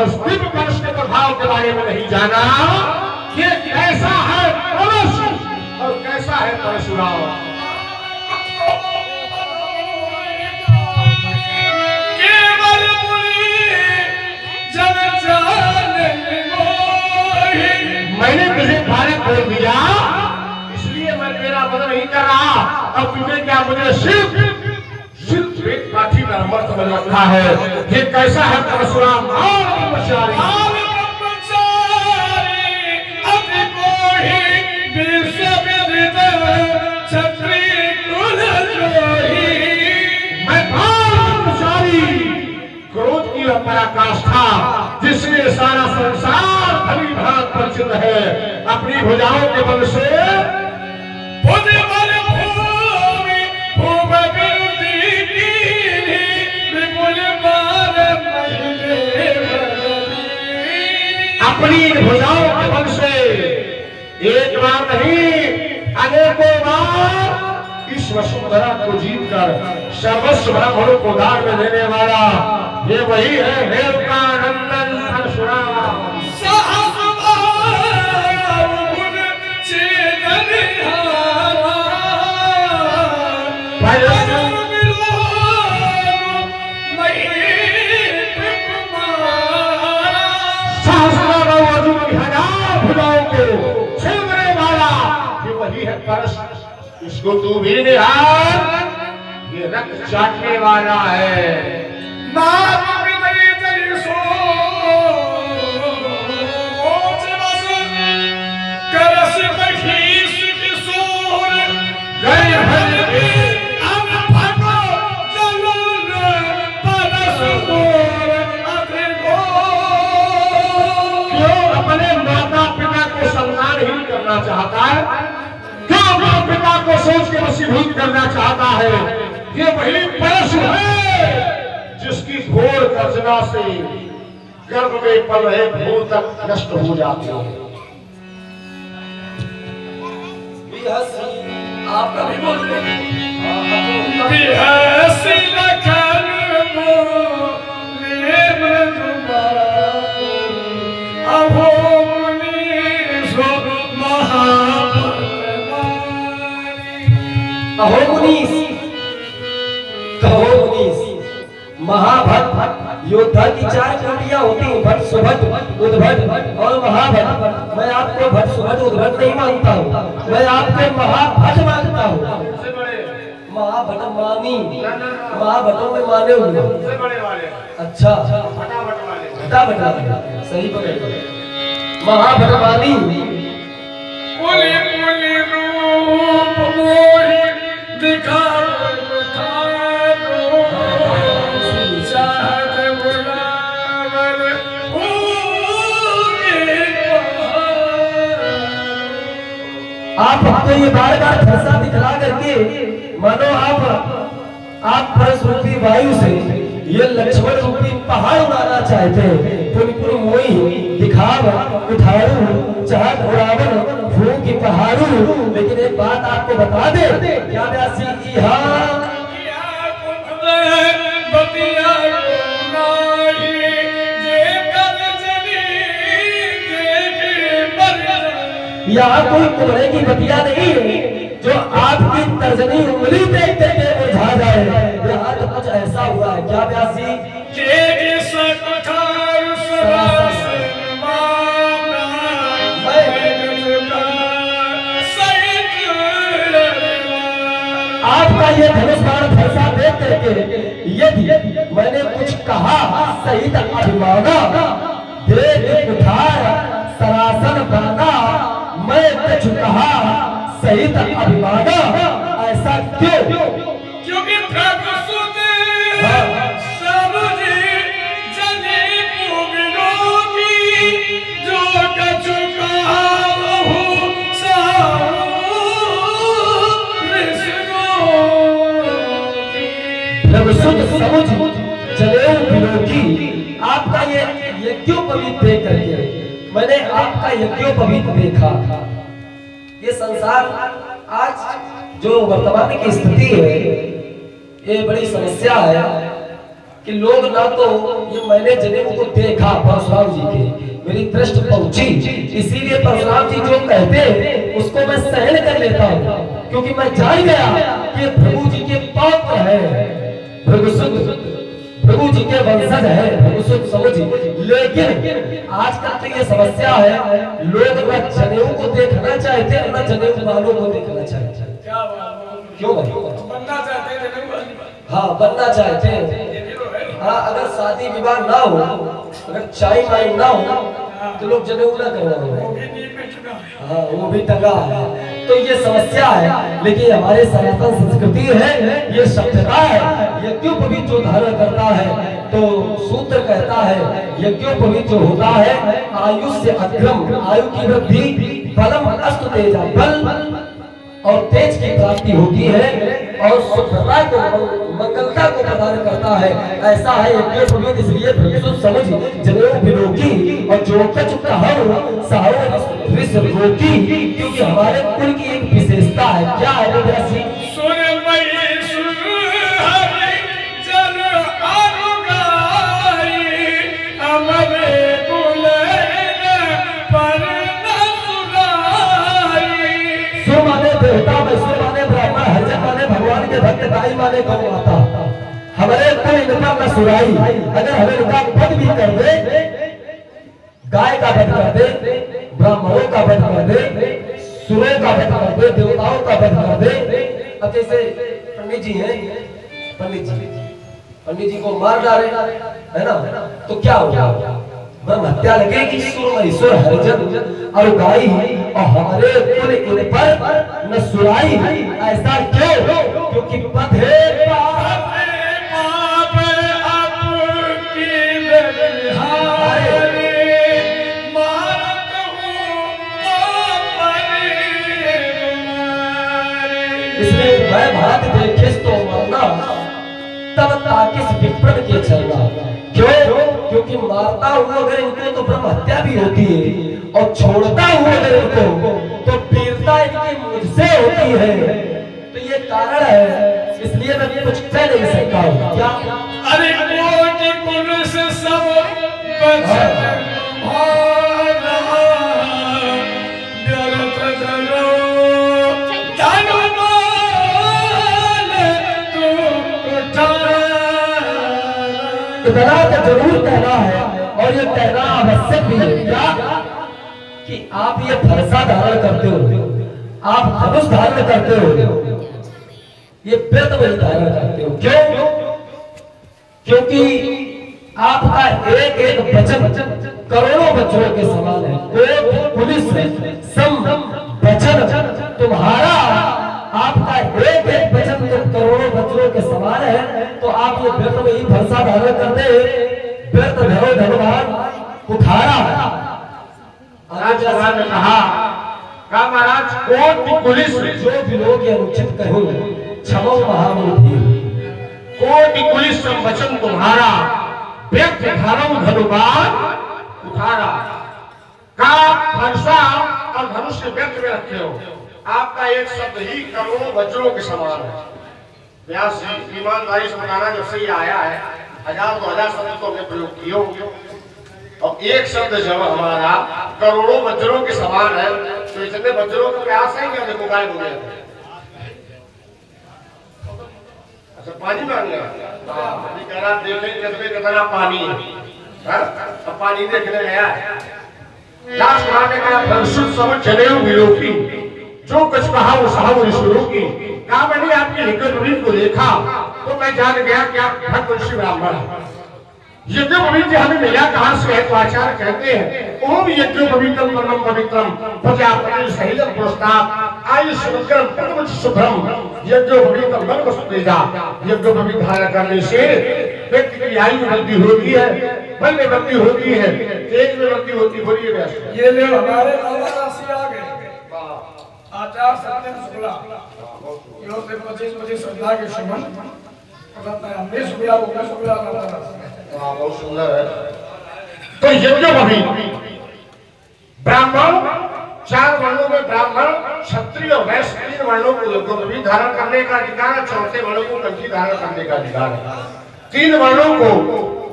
और उस दिव्य परश के प्रभाव के बारे में नहीं जाना। ये कैसा है परश और कैसा है परशुराम। केवल मुनि जन जाने मैंने तुझे भारत बोल दिया, इसलिए मैं तेरा वजन नहीं कर रहा। अब तुझे क्या मुझे सिर्फ पेट काठी का अमर समझ रखा है। ये कैसा है परशुराम क्रोध की पराकाष्ठा जिसमें सारा संसार भली भांति परिचित है। अपनी भुजाओं के बल से अपनी भुजाओं के बल से एक बार नहीं अनेकों बार इस वसुंधरा को जीतकर सर्वस्व ब्राह्मणों को दान में देने वाला ये वही है देवता नंदन परशुराम। इसको तू भी निहार, ये रक्त चाटने वाला है। क्यों अपने माता पिता को सम्मान ही करना चाहता है? पिता को सोच के वशीभूत करना चाहता है। ये वही परशु है जिसकी घोर गर्जना से गर्भ में पल रहे भूल तक नष्ट हो जाते हैं। आप कभी बोलते महाभट योद्धा की चार कोटियां होती हैं, भट सुभट उद्भट और महाभट। मैं आपको भट सुभट उद्भट नहीं मानता हूँ, मैं आपको महाभट मानता हूँ। महाभट मानी महाभटों में माने हुए। अच्छा फटाफट वाले सही पकड़। महाभट मानी रूप मोहि दिखा आप हमको ये बार बार फरसा दिखला करके मानो आप परस रूपी वायु से ये लक्ष्मण रूपी पहाड़ उड़ाना चाहते हैं। पुनपुन मोई दिखाव उठारू चाहत उड़ावन फूक की पहाड़ू। लेकिन एक बात आपको बता दे क्या व्यासी यहाँ कोई कुमरे की बतिया नहीं है जो आपकी तर्जनी उंगली देख के बुझा जाए। यहाँ तो कुछ ऐसा हुआ है क्या व्यासी? आपका ये धनुष बाण फैसा देख करके यदि मैंने कुछ कहा सही तक अभिमाना देख उठाया सरासन बना मैं कुछ कहा सही तक अभिमाना। ऐसा क्यों? क्योंकि प्रभु सुते सब जी जने भूमियों की जो कछु कहा वहु प्रभु सुत समझ जने भूमियों की। आपका ये यज्ञोपवीत देख करके मैंने आपका यज्ञोपवीत देखा। ये संसार आज जो वर्तमान की स्थिति है ये बड़ी समस्या है। कि लोग ना तो ये मैंने जनेऊ को देखा परशुराम जी के, मेरी दृष्टि पहुंची, इसीलिए परशुराम जी जो कहते हैं उसको मैं सहन कर लेता हूँ, क्योंकि मैं जान गया कि प्रभु जी के पौत्र है, प्रभु जी के वंशज है, भृगुसुत समझ। लेकिन आजकल तो ये समस्या है, लोग न जनेऊ को देखना चाहते हैं न जनेऊ वालों को देखना चाहते हैं। क्या बात, क्यों भाई? बनना चाहते हैं जनेऊ वाली। हाँ, बनना चाहते हैं। हाँ, अगर शादी विवाह ना हो, अगर चाय माई ना हो तो लोग जनेऊ ना करवाएंगे। हाँ, वो भी टंगा है, तो ये समस्या है। लेकिन हमारे सनातन संस्कृति है, ये सभ्यता है। यज्ञोपवीत जो धारण करता है तो सूत्र कहता है यज्ञोपवीत जो होता है आयुष से अग्रम, आयु की वृद्धि, बलम अस्तु तेजा, बल और तेज की प्राप्ति होती है और शुभ्रता को, मंगलता को प्रदान करता है। ऐसा है यज्ञोपवीत, इसलिए भृगुसुत समझ जनेऊ विलोकी और जो कछ कहूं साहो ऋषिरोकी, क्योंकि हमारे कुल की एक विशेषता है। क्या है विद्यार्थी? भगवान के भक्त गाय माने कौन आता, हमारे कुल इनका न सुराई। अगर हमें इनका वध भी कर दे, गाय का वध कर दे, ब्राह्मणों का वध कर दे, सुरों का वध कर दे, देवताओं का वध कर दे। अब जैसे पंडित जी हैं, पंडित जी को मार डाले, है ना, तो क्या होगा? ब्रह्म हत्या लगेगी। सुर हरिजन और गाई, और हमारे कुल इन पर न सुराई। ऐसा क्यों? क्योंकि पद है इसलिए मैं भारत देखे तो मरना तब ताकिस विप्र के चलना। क्यों? क्योंकि मारता हुआ अगर इनको तो ब्रह्म हत्या भी होती है, और छोड़ता हुआ अगर इनको तो वीरता इनकी मुझसे होती है। तो ये कारण है, इसलिए मैं कुछ कह नहीं सकता हूँ। क्या? अरे कोटि पुरुष सब बचन इतना तो जरूर कहना है, और ये कहना आवश्यक भी है। क्या? कि आप ये फरसा धारण करते हो, आप धनुष धारण करते हो, ये व्रत वही धारण करते हो। क्यों? क्योंकि आपका एक एक वचन करोड़ों बच्चों के समान है। कोई पुलिस सम वचन तुम्हारा, आपका एक एक वचन तो करोड़ों बच्चों के समान है। तो आप ये व्रत वही फरसा धारण करते हैं। व्रत धरो भगवान उठारा। आज भगवान ने कहा महाराज कोटि पुलिस जो भी लोग ये अनुचित कहो क्षमो महामूर्ति, कोटि पुलिस वचन तुम्हारा, व्यक्त धर्म धनुबान उठारा। का फरसा और धनुष के व्यक्त में रखते हो, आपका एक शब्द ही करोड़ों वज्रों के समान है। व्यास जी ईमानदारी से बताना, जब से ये आया है 1000-2000 शब्द तो हमने प्रयोग किए, और एक शब्द जब हमारा करोड़ों वज्रों के समान है, तो इतने वज्रों का प्रयास है क्या? देखो गायब हो गया। अच्छा, पानी मांग गया, कह रहा देखें कितने कितना पानी है। अब पानी देखने गया है, लास्ट ने कहा भरसुत सब जनेऊ विलोकी, जो कुछ कहा वो साहब ऋषियों की। कहा मैंने आपकी हिकत को देखा तो मैं जान गया कि आप भक्त ऋषि ब्राह्मण हैं। यज्ञोपवीत जी हमें मिला कहां से है? तो आचार्य कहते हैं ओम यज्ञोपवीतम परमं पवित्रम प्रजापति सहितम पुरस्तात् आयुष्यवक्रम परम शुभ्रम यज्ञोपवीतम मन वसुतेजा। यज्ञोपवीत धारण करने से व्यक्ति की आयु में वृद्धि होती है, बल में वृद्धि होती है, तेज में वृद्धि होती है। बोलिए व्यास। ये ले हमारे बाबा राशि आ गए आचार्य सत्यम शुक्ला, यो से 25 श्रद्धा के सुमन हमने शुक्ला होगा, शुक्ला बहुत सुंदर है। तो यज्ञोपवीत ब्राह्मण, 4 वर्णों में ब्राह्मण, क्षत्रिय और वैश्य 3 वर्णों को यज्ञोपवीत धारण करने का अधिकार है, चौथे वर्णों को कंठी धारण करने का अधिकार है। तीन वर्णों को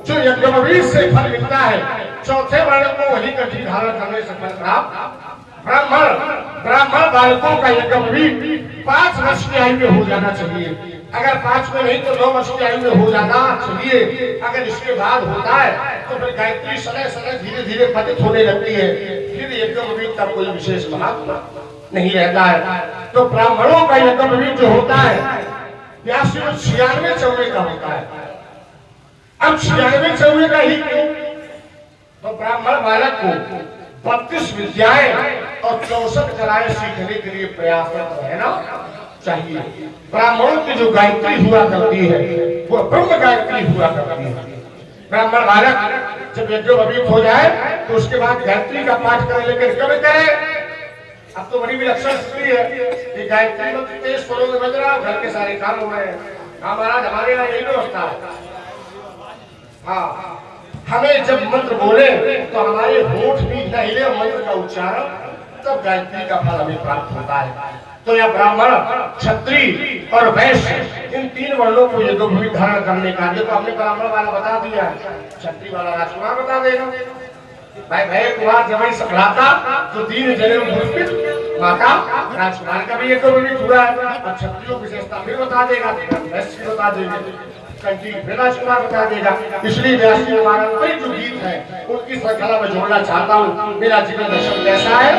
जो यज्ञोपवीत से फल मिलता है, चौथे वर्ण को वही कंठी धारण करने से फल प्राप्त। ब्राह्मण बालकों का यज्ञोपवीत 5 वर्ष की आयु में हो जाना चाहिए। अगर 5 में नहीं तो 9 वर्ष की आयु में हो जाना चाहिए। अगर इसके बाद होता है तो फिर गायत्री समय समय धीरे धीरे पतित होने लगती है, फिर यज्ञोपवीत का कोई विशेष महत्व नहीं रहता है। तो ब्राह्मणों का यज्ञोपवीत जो होता है 96 चौवे का होता है। अब 96 चौवे का ही क्यों? तो ब्राह्मण बालक को 32 विद्याएं और 64 कलाएं सीखने के लिए प्रयासरत रहना चाहिए। ब्राह्मणों की जो गायत्री हुआ करती है वो ब्रह्म गायत्री हुआ करती है। ब्राह्मण बालक जब यज्ञोपवीत हो जाए तो उसके बाद गायत्री का पाठ करें, लेकिन कब करे? अब तो बड़ी विलक्षण स्थिति है कि गायत्री में तेज स्वरों में बज रहा, घर के सारे काम हो रहे हैं। महाराज हमारे यहाँ यही व्यवस्था है। हाँ, हमें जब मंत्र बोले तो हमारे होठ भी नहिले मंत्र का उच्चारण, तब गायत्री का फल हमें प्राप्त होता है। तो यह ब्राह्मण, क्षत्रिय और वैश्य इन 3 वर्णों को यज्ञोपवीत धारण करने का, जो तो हमने ब्राह्मण वाला बता दिया, क्षत्रिय वाला राजकुमार बता देगा। भाई भय कुमार जब सकलाता तो 3 जनेऊ पुष्पित माता राजकुमार का भी यज्ञोपवीत हुआ है। अब क्षत्रियों की विशेषता फिर बता देगा, वैश्य बता देगा, कंठी फिर राजकुमार बता देगा। इसलिए व्यास जी हमारा जो गीत है उनकी श्रृंखला में जोड़ना चाहता हूँ। मेरा जीवन दर्शन कैसा है?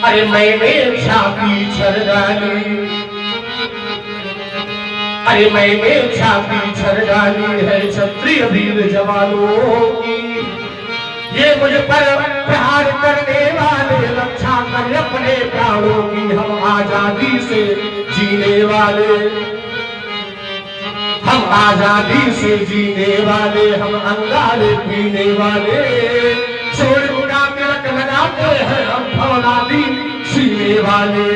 अरे मैंने छाती छरगाली, अरे मैंने छाती छरगाली है क्षत्रिय वीर जवानों की। ये मुझ पर प्रहार करने वाले रक्षा कर अपने प्राणों की। हम आजादी से जीने वाले, हम आजादी से जीने वाले, हम अंगारे पीने वाले, छोड़ उड़ा तिलक लगाते हैं हम फौलादी सीने वाले।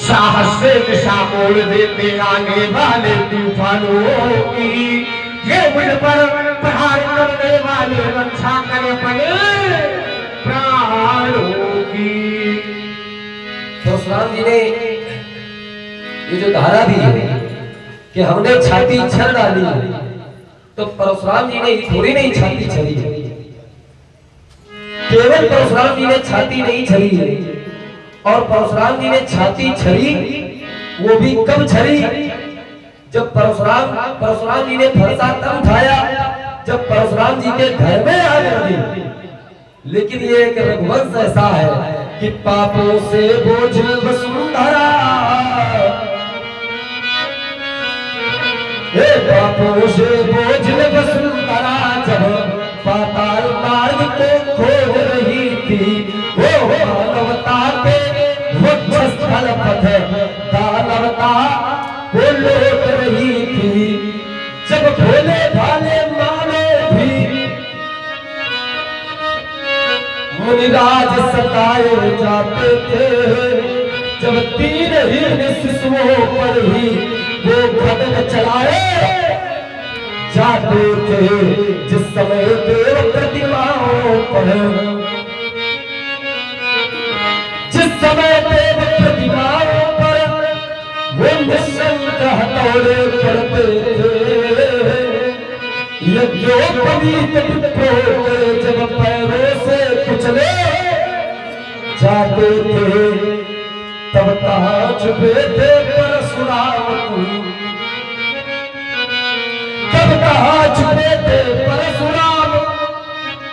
साहस से दिशा मोड़ देते आने वाले तूफानों की। ये मुझ पर प्रहार करने वाले रक्षा कर अपने प्राणों की। परशुराम जी ने ये जो धारा दी है कि हमने छाती छर डाली, तो परशुराम जी ने थोड़ी नहीं छाती छरी, केवल परशुराम जी ने छाती नहीं छरी। और परशुराम जी ने छाती छरी, वो भी कब छरी? जब परशुराम जी ने फरसा तब उठाया जब परशुराम जी के घर में आग लगी। लेकिन ये एक रघुवंश ऐसा है कि पापों से बोझ वसुंधरा, पापों से बोझ वसुंधरा जब पाताल मार्ग को खोज रही थी, वो मानवता के स्थल पथ दानवता को लौट रही थी। जब भोले भाले मानो भी मुनिराज सताए जाते थे, जब 3 हीन शिशुओं पर ही वो खड्ग चलाए जाते थे। जिस समय देव प्रतिमाओं पर, जिस समय देव प्रतिमाओं पर वो निशंक हथौड़े करते थे, यज्ञोपवीत विप्रों जब पैरों से कुचले जाते थे, तब कहाँ छुपे थे परशुराम? तब कहाँ छुपे थे परशुराम?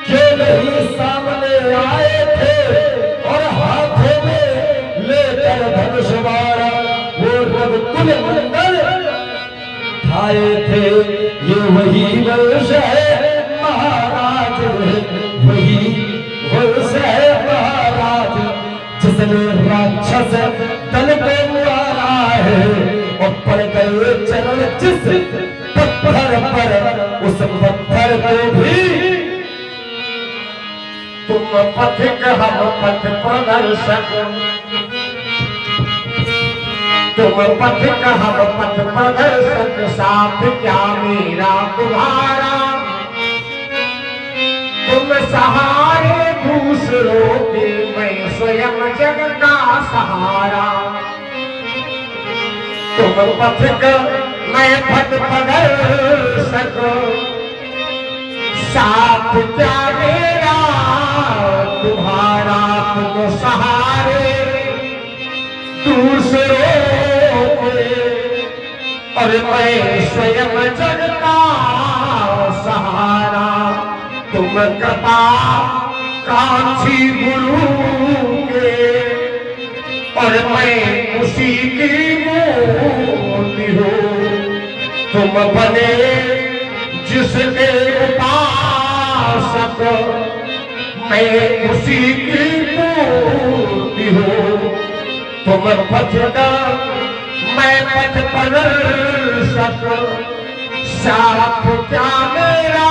क्यों नहीं सामने आए थे और हाथों में लेकर धनुष बाण वो रघुकुल मंडल ढाए थे? ये वही वंश है महाराज, वही वंश है महाराज, जिसने राक्षस दल को मारा है और पड़ गए चरण जिस पत्थर पर, उस पत्थर को भी तुम पथिक हम पथ प्रदर्शक, तुम पथिक हम पथ प्रदर्शक, साथ क्या मेरा तुम्हारा? तुम सहारे दूसरे दूसरों के मैं स्वयं जग का सहारा। तुम पथ कर मैं पथ पकड़ सकूं, साथ क्या मेरा तुम्हारा, तुम सहारे दूसरों के और मैं स्वयं जग का सहारा। तुम कृपा कांक्षी गुरु के और मैं उसी की मूर्ति हूँ। तुम बने जिसके उपासक, मैं उसी की मूर्ति हूँ। तुम पथ का मैं पथ प्रदर्शक, साथ क्या मेरा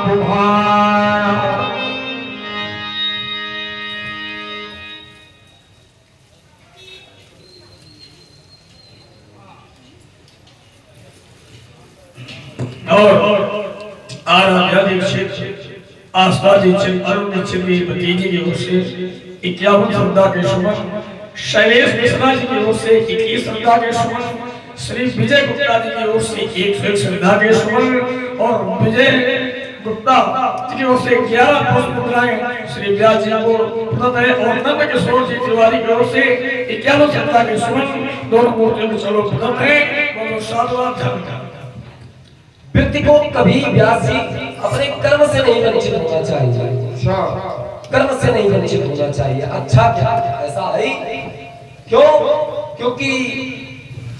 तुम्हारा। और आराध्या दीक्षित, आस्था दीक्षित, अरुण दीक्षित की भतीजी की ओर से 51 श्रद्धा के सुमन, शैलेश मिश्रा जी की ओर से 21 श्रद्धा के सुमन, श्री विजय गुप्ता जी की ओर से 101 श्रद्धा के सुमन और विजय गुप्ता जी की ओर से 11 पुष्प मुद्राएं श्री व्यास जी को प्रदत्त है और नंद किशोर जी तिवारी की ओर से 51 श्रद्धा के सुमन दोनों मूर्तियों को चलो प्रदत्त है। बहुत साधुवाद धन्यवाद। व्यक्ति को कभी व्यास जी अपने कर्म से नहीं वंचित होना चाहिए, कर्म से नहीं वंचित होना चाहिए। अच्छा क्या ऐसा है? क्यों? क्योंकि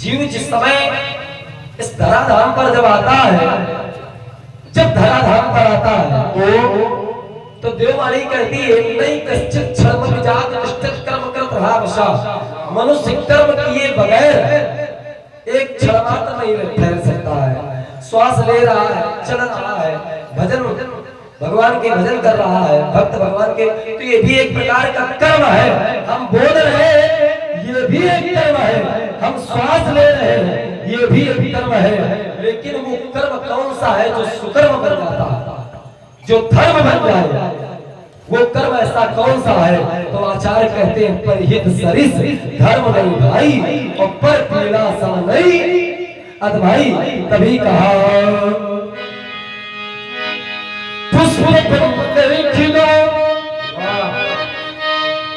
जीव जिस समय इस धराधाम पर जब आता है, जब धराधाम पर आता है तो देववाणी कहती है नहीं कश्चित क्षण विजात निष्ठित कर्म करत रहा वशा। मनुष्य कर्म किए बगैर एक क्षण मात्र नहीं ठहर सकता है। श्वास ले रहा है, चल रहा है, भजन भगवान के भजन कर रहा है, भक्त भगवान के, तो ये भी एक प्रकार का कर्म है। हम बोल रहे हैं ये भी एक कर्म है, हम श्वास ले रहे हैं ये भी एक कर्म है। लेकिन वो कर्म कौन सा है जो सुकर्म बन जाता है, जो धर्म बन जाए, वो कर्म ऐसा कौन सा है? तो आचार्य कहते हैं परहित सरिस धर्म नहीं भाई और पर पीड़ा सम नहीं अद भाई। तभी कहा पुष्प पर खिलो,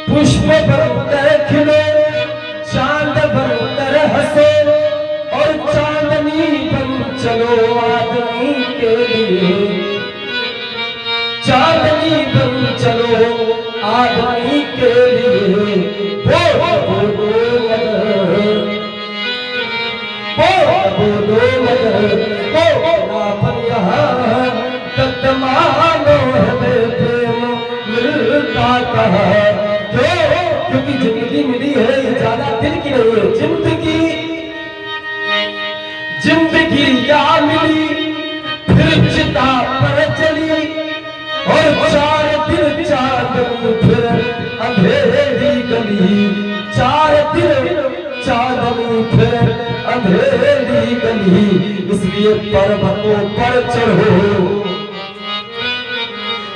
पुष्प पर खिलो, चांद पर हंसो और चांदनी बन चलो आदमी के लिए, चांदनी बन चलो आदमी के लिए। बोलो मगर अपन यहाँ दत्तमानो हमें प्रेम मिलता कहा। क्योंकि जिंदगी मिली है ये ज्यादा दिन की नहीं है, जिंदगी जिंदगी क्या मिली फिर चिता पर चली और 4 दिन 4 दिन फिर अंधेरी गली, 4 दिन 4 दिन फिर अंधेरी गली। इसलिए पर्वतों पर चढ़ो,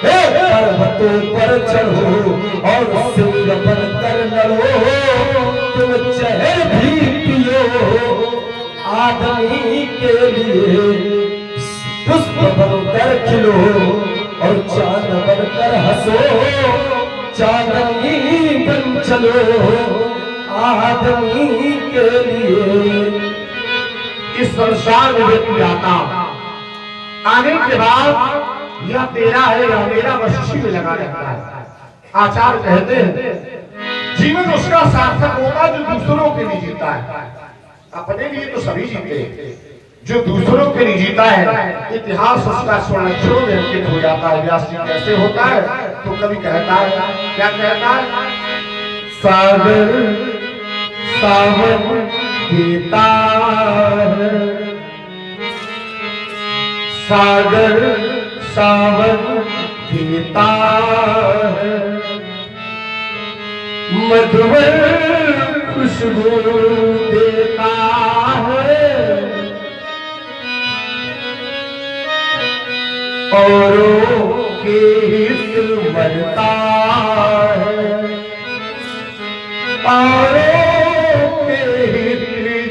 पर्वतों पर चढ़ो और सिंह बनकर लड़ो। तुम जहर भी पियो आदमी के लिए, पुष्प बनकर खिलो और चांद बनकर हंसो, चांदनी बन चलो आदमी के लिए। इस संसार में व्यक्ति आता, आने के बाद यह तेरा है या मेरा बस इसी में लगा रहता है। आचार्य कहते हैं जीवन उसका सार्थक होगा जो दूसरों के लिए जीता है। अपने लिए तो सभी जीते, जो दूसरों के लिए जीता है इतिहास उसका स्वर्णाक्षरों में अंकित हो जाता है। व्यास जी कैसे होता है? तो कभी कहता है, क्या कहता है? सागर सावन गीता है, सागर सावन गीता है, मधुर खुशबू देता है, औरों के हित मरता है, औरों के हित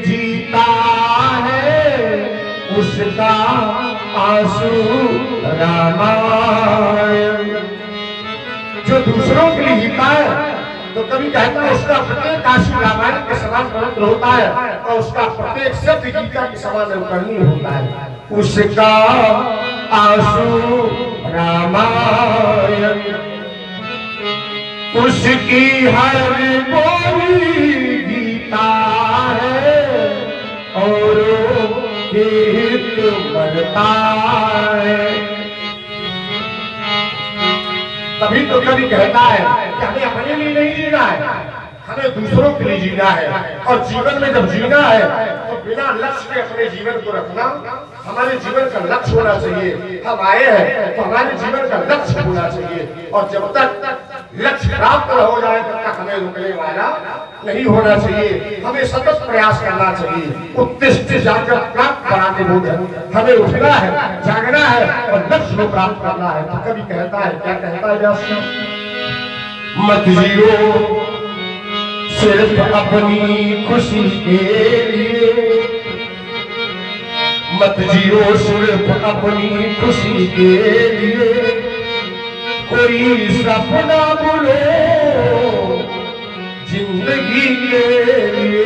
जीता है, उसका आंसू रामायण। जो दूसरों के लिए जीता है तो कभी कहता है उसका प्रत्येक आंसू रामायण के समान पवित्र होता है, और उसका प्रत्येक शब्द गीता के समान अनुकरणीय होता है। उसका आंसू रामायण, उसकी हर बोली गीता है, औरों के हित मरता है। तभी तो कभी कहता है कि हमें अपने लिए नहीं जीना है, हमें दूसरों के लिए जीना है। और जीवन में जब जीना है तो बिना लक्ष्य के अपने जीवन को रखना, हमारे जीवन का लक्ष्य होना चाहिए। हम आए हैं तो हमारे जीवन का लक्ष्य होना चाहिए, और जब तक लक्ष्य प्राप्त न हो जाए तब तक हमें रुकने वाला नहीं होना चाहिए। हमें सतत प्रयास करना चाहिए। उत्तिष्ठ जागृत प्राप्त बनाते बोध है, हमें उठना है, जागना है और लक्ष्य को प्राप्त करना है। तो कभी कहता है, क्या कहता है व्यास, मत जियो सिर्फ अपनी खुशी के लिए, मत जियो सिर्फ अपनी खुशी के लिए, कोई सपना बुलो जिंदगी के लिए।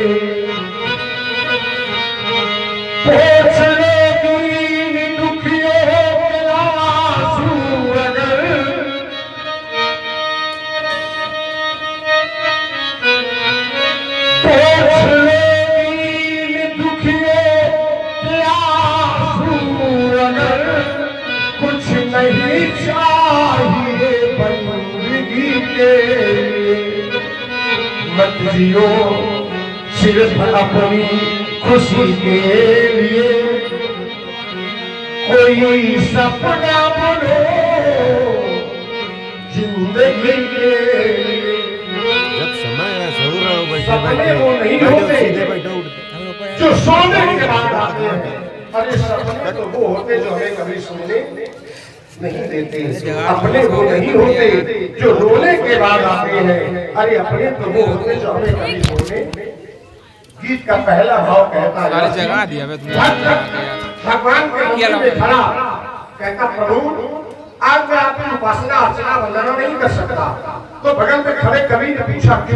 पोछ लो दीन दुखियों के आंसू अगर, पोछ लो दीन दुखियों के आंसू अगर, कुछ नहीं चाहिए बंदगी के लिए। मत जियो सिर्फ अपनी खुशी के लिए, कोई सपना बुनो जिंदगी के लिए। जब समय जरूर रहो बैठे सपने वो नहीं बैठे होते सीधे बैठो उठते। जो सोने के बाद आते हैं, और ये सपने तो वो होते जो हमें कभी सोने नहीं देते। अपने वो नहीं होते जो रोने के बाद आते हैं, अरे अपने तो वो होते जो हमें कभी सोने। गीत का पहला भाव कहता है, जगा दिया भगवान के मंदिर में खड़ा कहता, प्रभु आज मैं आपकी उपासना अर्चना वंदना नहीं कर सकता। तो बगल में खड़े कवि ने पूछा, क्यों?